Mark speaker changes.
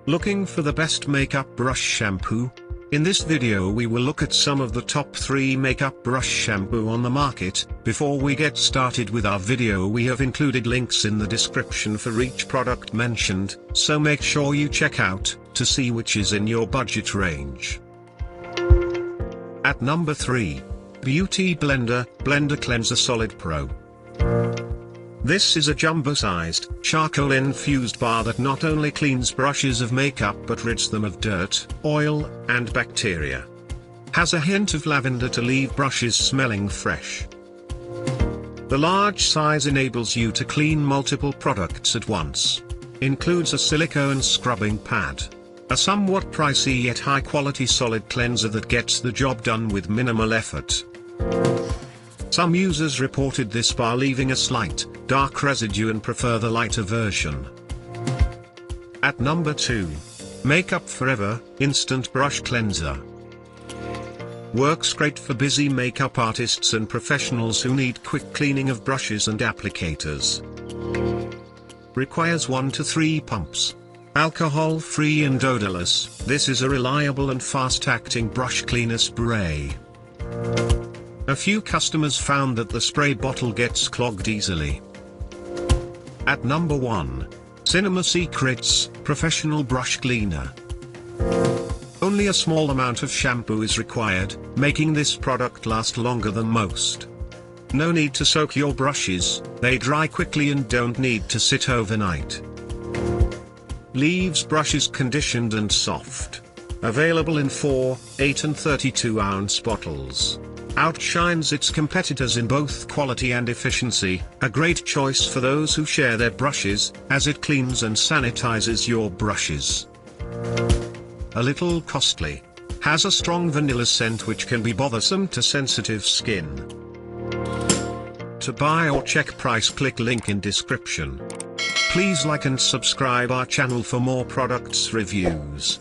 Speaker 1: Looking for the best makeup brush shampoo? In this video we will look at some of the top 3 makeup brush shampoo on the market. Before we get started with our video, we have included links in the description for each product mentioned, so make sure you check out, to see which is in your budget range. At number 3. Beauty Blender Cleanser Solid Pro. This is a jumbo-sized, charcoal-infused bar that not only cleans brushes of makeup but rids them of dirt, oil, and bacteria. Has a hint of lavender to leave brushes smelling fresh. The large size enables you to clean multiple products at once. Includes a silicone scrubbing pad. A somewhat pricey yet high-quality solid cleanser that gets the job done with minimal effort. Some users reported this bar leaving a slight, dark residue and prefer the lighter version. At number 2. Makeup Forever Instant Brush Cleanser. Works great for busy makeup artists and professionals who need quick cleaning of brushes and applicators. Requires 1 to 3 pumps. Alcohol-free and odorless, this is a reliable and fast-acting brush cleaner spray. A few customers found that the spray bottle gets clogged easily. At number 1. Cinema Secrets Professional Brush Cleaner. Only a small amount of shampoo is required, making this product last longer than most. No need to soak your brushes, they dry quickly and don't need to sit overnight. Leaves brushes conditioned and soft. Available in 4, 8 and 32-ounce bottles. Outshines its competitors in both quality and efficiency, a great choice for those who share their brushes, as it cleans and sanitizes your brushes. A little costly. Has a strong vanilla scent which can be bothersome to sensitive skin. To buy or check price, click link in description. Please like and subscribe our channel for more products reviews.